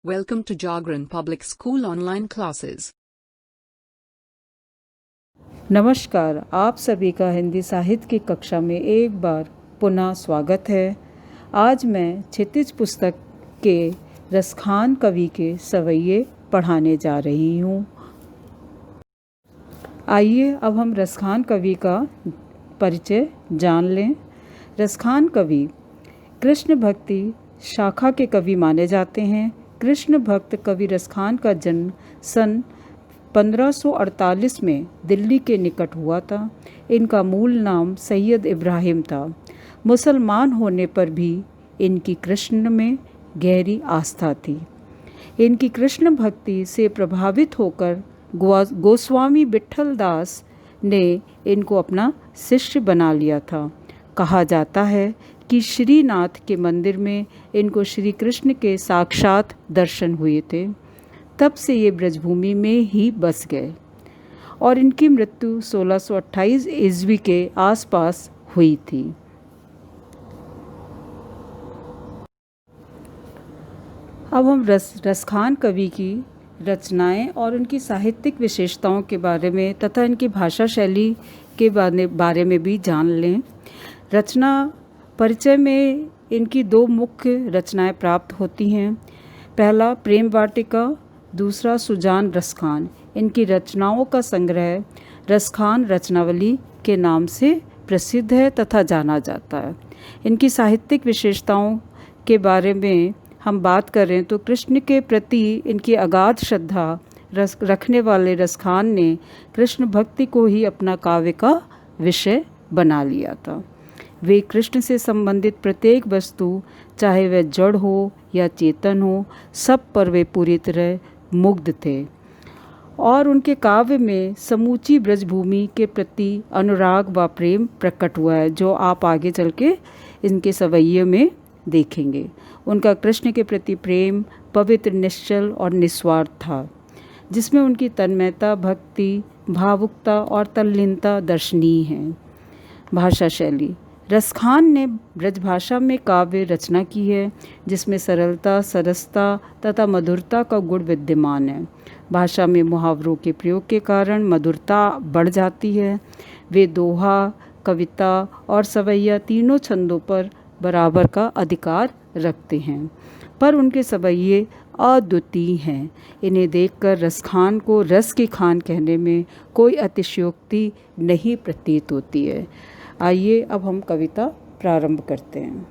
Welcome to Jagran Public School online classes. नमस्कार, आप सभी का हिंदी साहित्य की कक्षा में एक बार पुनः स्वागत है। आज मैं क्षितिज पुस्तक के रसखान कवि के सवैये पढ़ाने जा रही हूँ। आइए अब हम रसखान कवि का परिचय जान लें। रसखान कवि कृष्ण भक्ति शाखा के कवि माने जाते हैं। कृष्ण भक्त कवि रसखान का जन्म सन 1548 में दिल्ली के निकट हुआ था। इनका मूल नाम सैयद इब्राहिम था। मुसलमान होने पर भी इनकी कृष्ण में गहरी आस्था थी। इनकी कृष्ण भक्ति से प्रभावित होकर गोस्वामी विट्ठल दास ने इनको अपना शिष्य बना लिया था। कहा जाता है कि श्रीनाथ के मंदिर में इनको श्री कृष्ण के साक्षात दर्शन हुए थे। तब से ये ब्रजभूमि में ही बस गए और इनकी मृत्यु 1628 ईस्वी के आसपास हुई थी। अब हम रसखान कवि की रचनाएं और उनकी साहित्यिक विशेषताओं के बारे में तथा इनकी भाषा शैली के बारे में भी जान लें। रचना परिचय में इनकी दो मुख्य रचनाएं प्राप्त होती हैं। पहला प्रेम वाटिका, दूसरा सुजान रसखान। इनकी रचनाओं का संग्रह रसखान रचनावली के नाम से प्रसिद्ध है तथा जाना जाता है। इनकी साहित्यिक विशेषताओं के बारे में हम बात करें तो कृष्ण के प्रति इनकी अगाध श्रद्धा रखने वाले रसखान ने कृष्ण भक्ति को ही अपना काव्य का विषय बना लिया था। वे कृष्ण से संबंधित प्रत्येक वस्तु, चाहे वह जड़ हो या चेतन हो, सब पर वे पूरी तरह मुग्ध थे और उनके काव्य में समूची ब्रजभूमि के प्रति अनुराग व प्रेम प्रकट हुआ है, जो आप आगे चल के इनके सवैये में देखेंगे। उनका कृष्ण के प्रति प्रेम पवित्र, निश्चल और निस्वार्थ था, जिसमें उनकी तन्मयता, भक्ति, भावुकता और तल्लीनता दर्शनीय है। भाषा शैली रसखान ने ब्रजभाषा में काव्य रचना की है, जिसमें सरलता, सरसता तथा मधुरता का गुण विद्यमान है। भाषा में मुहावरों के प्रयोग के कारण मधुरता बढ़ जाती है। वे दोहा, कविता और सवैया तीनों छंदों पर बराबर का अधिकार रखते हैं, पर उनके सवैये अद्वितीय हैं। इन्हें देखकर रसखान को रस की खान कहने में कोई अतिशयोक्ति नहीं प्रतीत होती है। आइए अब हम कविता प्रारंभ करते हैं।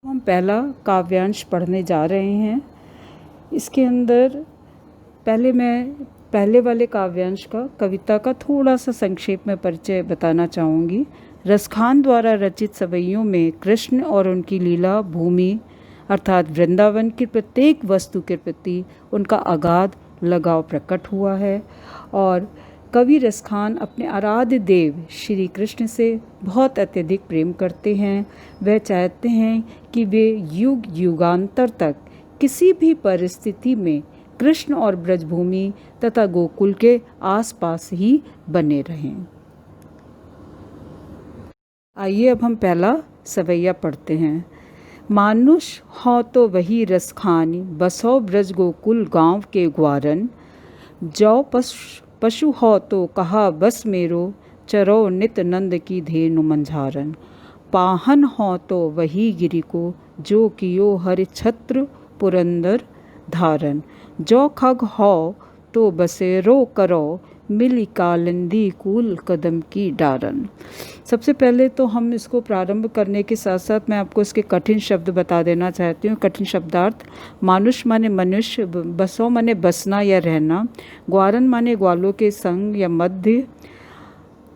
हम पहला काव्यांश पढ़ने जा रहे हैं। इसके अंदर मैं पहले वाले काव्यांश का कविता का थोड़ा सा संक्षेप में परिचय बताना चाहूँगी। रसखान द्वारा रचित सवैयों में कृष्ण और उनकी लीला भूमि अर्थात वृंदावन की प्रत्येक वस्तु के प्रति उनका अगाध लगाव प्रकट हुआ है और कवि रसखान अपने आराध्य देव श्री कृष्ण से बहुत अत्यधिक प्रेम करते हैं। वह चाहते हैं कि वे युग युगांतर तक किसी भी परिस्थिति में कृष्ण और ब्रजभूमि तथा गोकुल के आसपास ही बने रहें। आइए अब हम पहला सवैया पढ़ते हैं। मानुष हो तो वही रसखानी, बसो ब्रज गोकुल गांव के ग्वारन। जो पशु हो तो कहा बस मेरो, चरो नित नंद की धेनु मंझारन। पाहन हो तो वही गिरि को, जो कियो हरि छत्र पुरंदर धारन। जो खग हो तो बसेरो करो, मिली कालिंदी कूल कदम की डारन। सबसे पहले तो हम इसको प्रारंभ करने के साथ साथ मैं आपको इसके कठिन शब्द बता देना चाहती हूँ। कठिन शब्दार्थ: मानुष माने मनुष्य, बसो माने बसना या रहना, ग्वारन माने ग्वालों के संग या मध्य,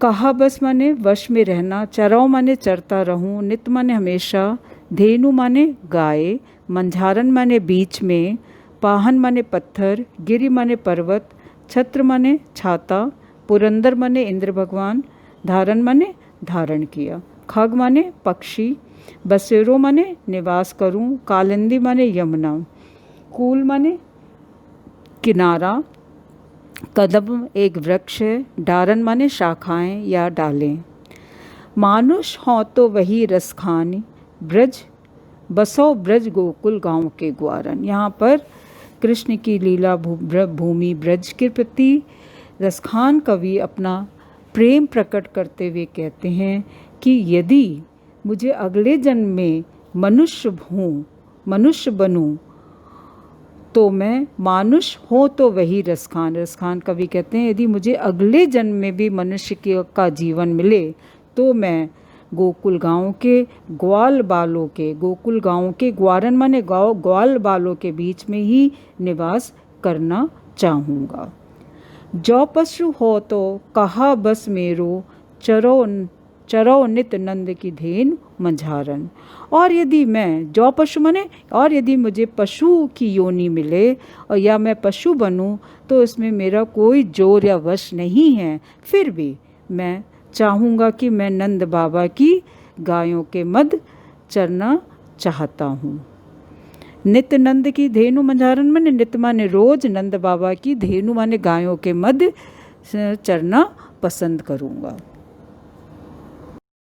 कहा बस माने वश में रहना, चरौ माने चरता रहूं, नित माने हमेशा, धेनु माने गाय, मंझारन माने बीच में, पाहन माने पत्थर, गिरि माने पर्वत, छत्र माने छाता, पुरंदर माने इंद्र भगवान, धारन माने धारण किया, खग माने पक्षी, बसेरो माने निवास करूं, कालिंदी माने यमुना, कूल माने किनारा, कदम एक वृक्ष है, डारन माने शाखाएं या डालें। मानुष हो तो वही रसखानी, ब्रज बसो ब्रज गोकुल गांव के ग्वारन। यहाँ पर कृष्ण की लीला भूमि ब्रज के प्रति रसखान कवि अपना प्रेम प्रकट करते हुए कहते हैं कि यदि मुझे अगले जन्म में मनुष्य बनूं तो मैं मानुष हो तो वही रसखान कवि कहते हैं यदि मुझे अगले जन्म में भी मनुष्य का जीवन मिले तो मैं गोकुल गांव के ग्वाल बालों के गोकुल गांव के ग्वारन माने ग्वाल बालों के बीच में ही निवास करना चाहूँगा। जो पशु हो तो कहा बस मेरो चरो नित नंद की धेन मंझारन। और यदि मैं जो पशु माने और यदि मुझे पशु की योनि मिले और या मैं पशु बनूं तो इसमें मेरा कोई जोर या वश नहीं है, फिर भी मैं चाहूँगा कि मैं नंद बाबा की गायों के मध्य चरना चाहता हूँ। नित नंद की धेनु मंझारन माने नित माने रोज, नंद बाबा की धेनु माने गायों के मध्य चरना पसंद करूँगा।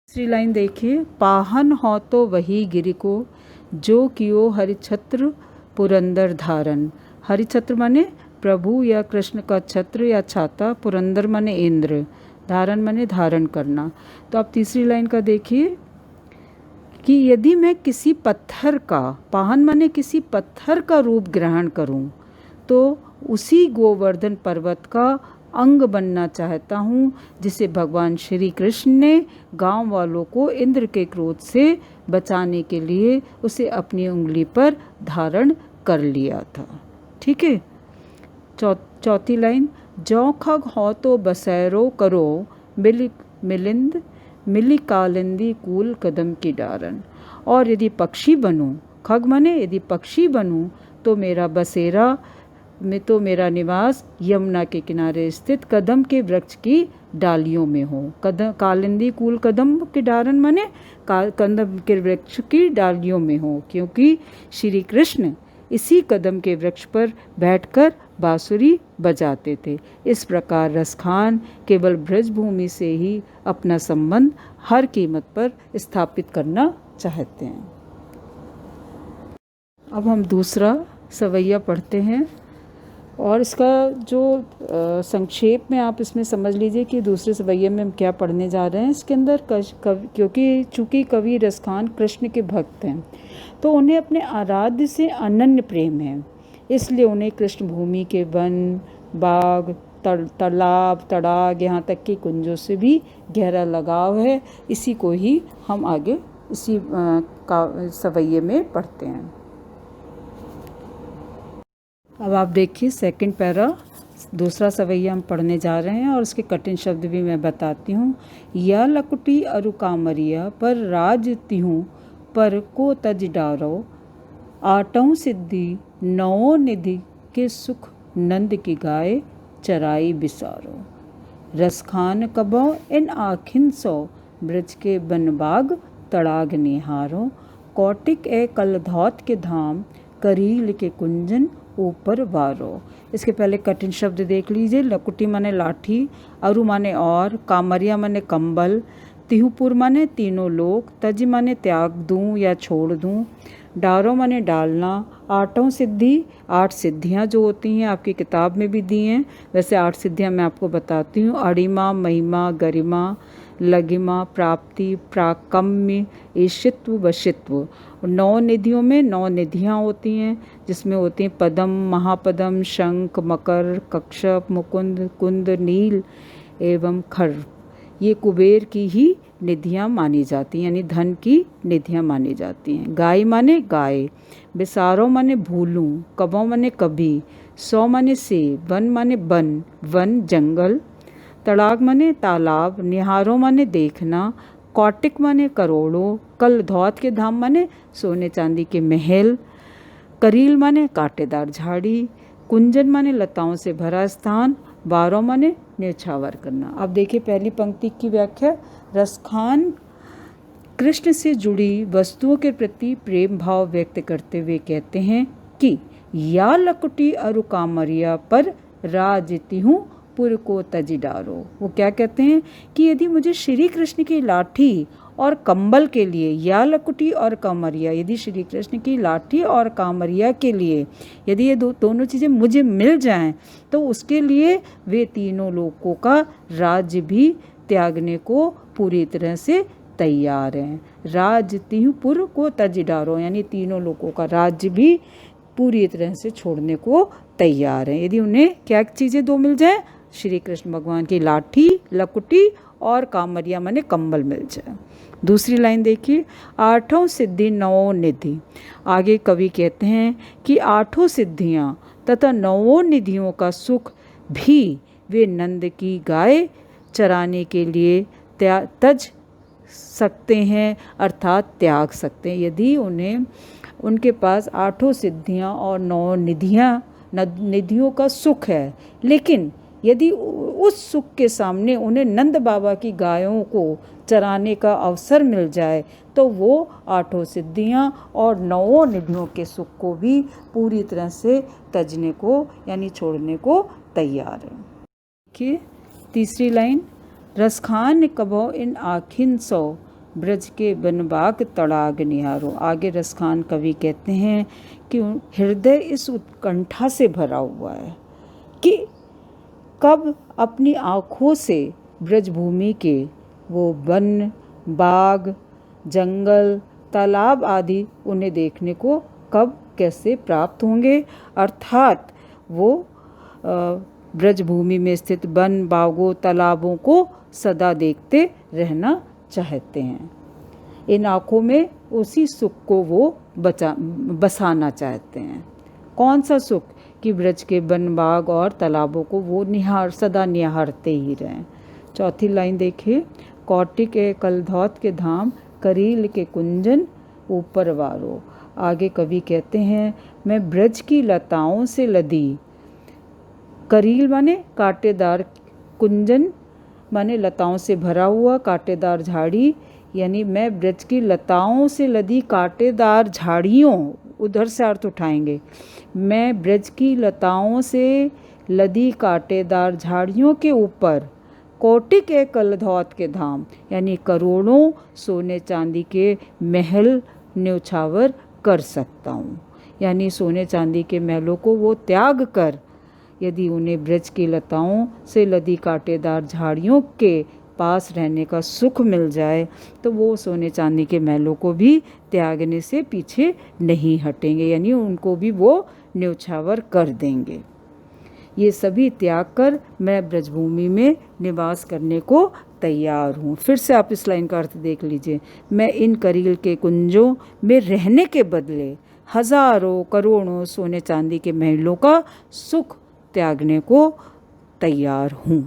दूसरी लाइन देखिए, पाहन हो तो वही गिरि को जो कियो हरिछत्र पुरंदर धारण। हरिछत्र माने प्रभु या कृष्ण का छत्र या छाता, पुरंदर माने इंद्र, धारण माने धारण करना। तो आप तीसरी लाइन का देखिए कि यदि मैं किसी पत्थर का, पाहन माने किसी पत्थर का रूप ग्रहण करूं तो उसी गोवर्धन पर्वत का अंग बनना चाहता हूँ जिसे भगवान श्री कृष्ण ने गांव वालों को इंद्र के क्रोध से बचाने के लिए उसे अपनी उंगली पर धारण कर लिया था। ठीक है। चौथी लाइन, जौ खग हो तो बसैरो करो मिली कालिंदी कूल कदम की डारन। और यदि पक्षी बनूं, खग माने यदि पक्षी बनूं तो मेरा बसेरा में तो मेरा निवास यमुना के किनारे स्थित कदम के वृक्ष की डालियों में हो। कालिंदी कूल कदम के डारन माने कदम के वृक्ष की डालियों में हो, क्योंकि श्री कृष्ण इसी कदम के वृक्ष पर बैठकर बांसुरी बजाते थे। इस प्रकार रसखान केवल ब्रजभूमि से ही अपना संबंध हर कीमत पर स्थापित करना चाहते हैं। अब हम दूसरा सवैया पढ़ते हैं और इसका जो संक्षेप में आप इसमें समझ लीजिए कि दूसरे सवैये में हम क्या पढ़ने जा रहे हैं। इसके अंदर क्योंकि चूँकि कवि रसखान कृष्ण के भक्त हैं तो उन्हें अपने आराध्य से अनन्य प्रेम है, इसलिए उन्हें कृष्ण भूमि के वन, बाग, तालाब, तड़ाग, यहाँ तक कि कुंजों से भी गहरा लगाव है। इसी को ही हम आगे इसी का सवैये में पढ़ते हैं। अब आप देखिए सेकंड पैरा, दूसरा सवैया हम पढ़ने जा रहे हैं और उसके कठिन शब्द भी मैं बताती हूँ। या लकुटी अरु कामरिया पर राजती हूँ पर को तज डारो, आटों सिद्धि नौ निधि के सुख नंद की गाय चराई बिसारो। रसखान कबो इन आखिन सो ब्रज के बनबाग तड़ाग निहारो, कौटिक ए कलधौत के धाम करील के कुंजन ऊपर वारो। इसके पहले कठिन शब्द देख लीजिए। लकुटी माने लाठी, अरु माने और, कामरिया माने कंबल, तिहुपुर माने तीनों लोक, तज माने त्याग दूं या छोड़ दूं, डारो माने डालना, आठों सिद्धि, 8 सिद्धियां जो होती हैं आपकी किताब में भी दी हैं, वैसे 8 सिद्धियां मैं आपको बताती हूँ। अड़िमा, महिमा, गरिमा, लगिमा, प्राप्ति, प्राकम्य, ईशित्व, वशित्व। 9 निधियों में 9 निधियाँ होती हैं जिसमें होती हैं पदम, महापदम, शंख, मकर, कक्षप, मुकुंद, कुंद, नील एवं खर। ये कुबेर की ही निधियाँ मानी जाती हैं, यानी धन की निधियाँ मानी जाती हैं। गाय माने गाय, बिसारो माने भूलूं, कबो माने कभी, सौ माने से, वन माने बन, वन जंगल, तड़ाग माने तालाब, निहारो माने देखना, कौटिक माने करोड़ों, कल धौत के धाम माने सोने चांदी के महल, करील माने कांटेदार झाड़ी, कुंजन माने लताओं से भरा स्थान, बारो माने न्यौछावर करना। अब देखिए पहली पंक्ति की व्याख्या। रसखान कृष्ण से जुड़ी वस्तुओं के प्रति प्रेम भाव व्यक्त करते हुए कहते हैं कि या लकुटी अरु कामरिया पर राजती हूँ पुर को तज डारो। वो क्या कहते हैं कि यदि मुझे श्री कृष्ण की लाठी और कंबल के लिए, या लकुटी और कामरिया, यदि श्री कृष्ण की लाठी और कामरिया के लिए यदि ये दोनों चीज़ें मुझे मिल जाएं तो उसके लिए वे तीनों लोगों का राज्य भी त्यागने को पूरी तरह से तैयार हैं। राज तिहुपुर को तज डारो, यानी तीनों लोगों का राज्य भी पूरी तरह से छोड़ने को तैयार हैं यदि उन्हें क्या चीज़ें दो मिल जाए, श्री कृष्ण भगवान की लाठी, लकुटी और कामरिया माने कंबल मिल जाए। दूसरी लाइन देखिए, आठों सिद्धि नवों निधि। आगे कवि कहते हैं कि आठों सिद्धियाँ तथा नवों निधियों का सुख भी वे नंद की गाय चराने के लिए तज सकते हैं, अर्थात त्याग सकते हैं। यदि उन्हें उनके पास आठों सिद्धियां और नौ निधियों का सुख है, लेकिन यदि उस सुख के सामने उन्हें नंद बाबा की गायों को चराने का अवसर मिल जाए तो वो आठों सिद्धियां और नौ निधियों के सुख को भी पूरी तरह से तजने को यानी छोड़ने को तैयार है। देखिए तीसरी लाइन, रसखान कबो इन आखिन सो ब्रज के बनबाग तड़ाग निहारो। आगे रसखान कवि कहते हैं कि हृदय इस उत्कंठा से भरा हुआ है कि कब अपनी आँखों से ब्रजभूमि के वो वन, बाग, जंगल, तालाब आदि उन्हें देखने को कब कैसे प्राप्त होंगे, अर्थात वो ब्रजभूमि में स्थित वन, बागों, तालाबों को सदा देखते रहना चाहते हैं। इन आँखों में उसी सुख को वो बसाना चाहते हैं। कौन सा सुख? कि ब्रज के वन, बाग और तालाबों को वो सदा निहारते ही रहें। चौथी लाइन देखिए, कौटिक के कलधौत के धाम, करील के कुंजन ऊपर वारो। आगे कवि कहते हैं, मैं ब्रज की लताओं से लदी, करील माने कांटेदार, कुंजन माने लताओं से भरा हुआ कांटेदार झाड़ी, यानी मैं ब्रज की लताओं से लदी कांटेदार झाड़ियों, उधर से अर्थ उठाएंगे, मैं ब्रज की लताओं से लदी कांटेदार झाड़ियों के ऊपर कोटिक के कलधौत के धाम, यानी करोड़ों सोने चांदी के महल न्यौछावर कर सकता हूँ। यानी सोने चांदी के महलों को वो त्याग कर यदि उन्हें ब्रज की लताओं से लदी कांटेदार झाड़ियों के पास रहने का सुख मिल जाए तो वो सोने चांदी के महलों को भी त्यागने से पीछे नहीं हटेंगे, यानी उनको भी वो न्यौछावर कर देंगे। ये सभी त्याग कर मैं ब्रजभूमि में निवास करने को तैयार हूँ। फिर से आप इस लाइन का अर्थ देख लीजिए, मैं इन करील के कुंजों में रहने के बदले हजारों करोड़ों सोने चांदी के महलों का सुख त्यागने को तैयार हूँ।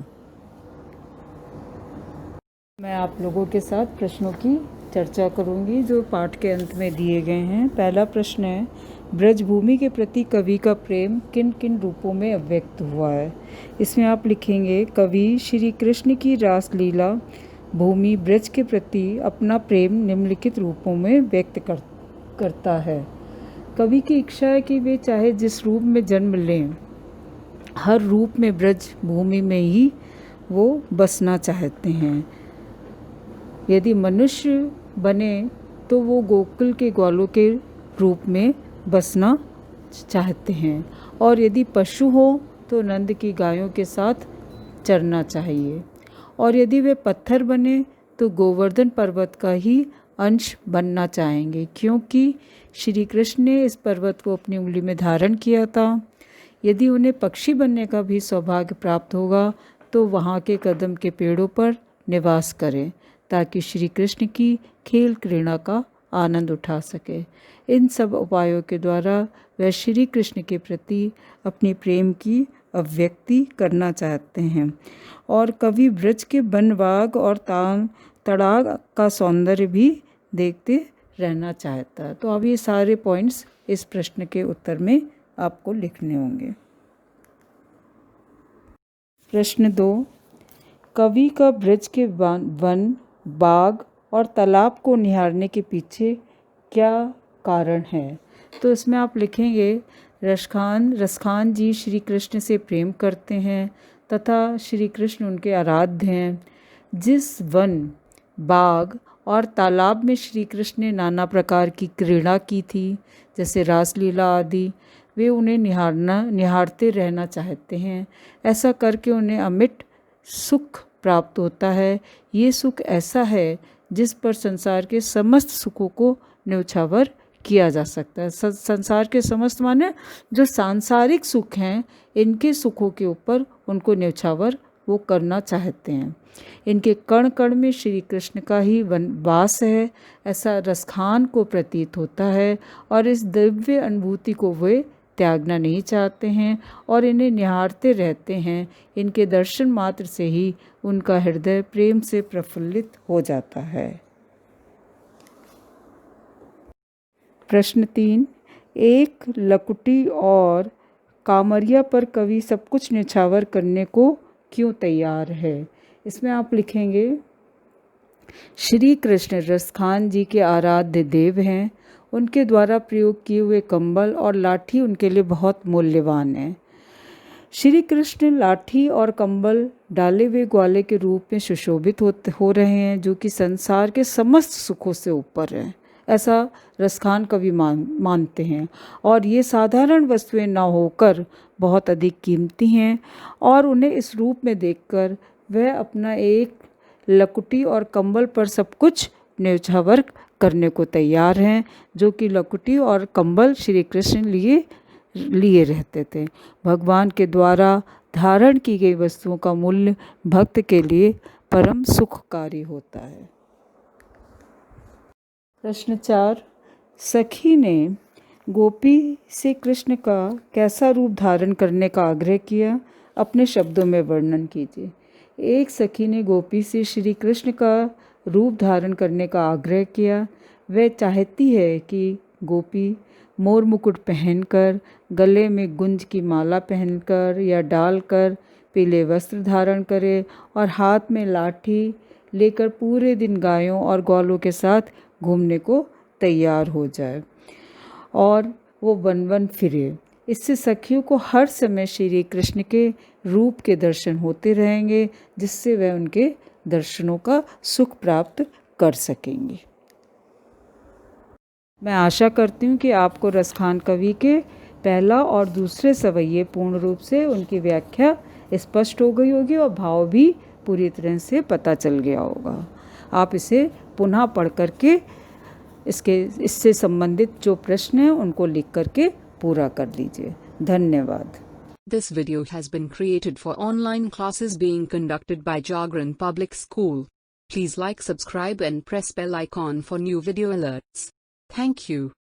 मैं आप लोगों के साथ प्रश्नों की चर्चा करूंगी जो पाठ के अंत में दिए गए हैं। पहला प्रश्न है, ब्रजभूमि के प्रति कवि का प्रेम किन किन रूपों में अभिव्यक्त हुआ है। इसमें आप लिखेंगे, कवि श्री कृष्ण की रासलीला भूमि ब्रज के प्रति अपना प्रेम निम्नलिखित रूपों में व्यक्त करता है। कवि की इच्छा है कि वे चाहे जिस रूप में जन्म लें, हर रूप में ब्रज भूमि में ही वो बसना चाहते हैं। यदि मनुष्य बने तो वो गोकुल के ग्वालों के रूप में बसना चाहते हैं, और यदि पशु हो तो नंद की गायों के साथ चरना चाहिए, और यदि वे पत्थर बने तो गोवर्धन पर्वत का ही अंश बनना चाहेंगे, क्योंकि श्री कृष्ण ने इस पर्वत को अपनी उंगली में धारण किया था। यदि उन्हें पक्षी बनने का भी सौभाग्य प्राप्त होगा तो वहाँ के कदम के पेड़ों पर निवास करें, ताकि श्री कृष्ण की खेल क्रीड़ा का आनंद उठा सके। इन सब उपायों के द्वारा वह श्री कृष्ण के प्रति अपनी प्रेम की अभिव्यक्ति करना चाहते हैं, और कवि ब्रज के वन, बाग और तड़ाग का सौंदर्य भी देखते रहना चाहता है। तो अब ये सारे पॉइंट्स इस प्रश्न के उत्तर में आपको लिखने होंगे। प्रश्न 2, कवि का ब्रज के वन, बाग और तालाब को निहारने के पीछे क्या कारण है। तो इसमें आप लिखेंगे, रसखान जी श्री कृष्ण से प्रेम करते हैं तथा श्री कृष्ण उनके आराध्य हैं। जिस वन, बाग और तालाब में श्री कृष्ण ने नाना प्रकार की क्रीड़ा की थी, जैसे रासलीला आदि। वे उन्हें निहारते रहना चाहते हैं। ऐसा करके उन्हें अमिट सुख प्राप्त होता है। ये सुख ऐसा है जिस पर संसार के समस्त सुखों को न्यौछावर किया जा सकता है। संसार के समस्त माने जो सांसारिक सुख हैं, इनके सुखों के ऊपर उनको न्यौछावर वो करना चाहते हैं। इनके कण कण में श्री कृष्ण का ही वास है, ऐसा रसखान को प्रतीत होता है। और इस दिव्य अनुभूति को वे त्यागना नहीं चाहते हैं और इन्हें निहारते रहते हैं। इनके दर्शन मात्र से ही उनका हृदय प्रेम से प्रफुल्लित हो जाता है। प्रश्न 3, एक लकुटी और कामरिया पर कवि सब कुछ न्यौछावर करने को क्यों तैयार है? इसमें आप लिखेंगे, श्री कृष्ण रसखान जी के आराध्य देव हैं। उनके द्वारा प्रयोग किए हुए कंबल और लाठी उनके लिए बहुत मूल्यवान है। श्री कृष्ण लाठी और कंबल डाले हुए ग्वाले के रूप में सुशोभित हो रहे हैं, जो कि संसार के समस्त सुखों से ऊपर है, ऐसा रसखान कवि मानते हैं। और ये साधारण वस्तुएं न होकर बहुत अधिक कीमती हैं और उन्हें इस रूप में देखकर वह अपना एक लकुटी और कंबल पर सब कुछ न्यौछावर करने को तैयार हैं, जो कि लकुटी और कंबल श्री कृष्ण लिए रहते थे। भगवान के द्वारा धारण की गई वस्तुओं का मूल्य भक्त के लिए परम सुखकारी होता है। प्रश्न 4, सखी ने गोपी से कृष्ण का कैसा रूप धारण करने का आग्रह किया? अपने शब्दों में वर्णन कीजिए। एक सखी ने गोपी से श्री कृष्ण का रूप धारण करने का आग्रह किया। वह चाहती है कि गोपी मोर मुकुट पहनकर, गले में गुंज की माला पहनकर या डालकर पीले वस्त्र धारण करे और हाथ में लाठी लेकर पूरे दिन गायों और ग्वालों के साथ घूमने को तैयार हो जाए और वो वन वन फिरे। इससे सखियों को हर समय श्री कृष्ण के रूप के दर्शन होते रहेंगे, जिससे वह उनके दर्शनों का सुख प्राप्त कर सकेंगे। मैं आशा करती हूँ कि आपको रसखान कवि के पहला और दूसरे सवैये पूर्ण रूप से उनकी व्याख्या स्पष्ट हो गई होगी और भाव भी पूरी तरह से पता चल गया होगा। आप इसे पुनः पढ़ करके इससे संबंधित जो प्रश्न हैं उनको लिख करके पूरा कर लीजिए। धन्यवाद। This video has been created for online classes being conducted by Jagran Public School. Please like, subscribe and press bell icon for new video alerts. Thank you.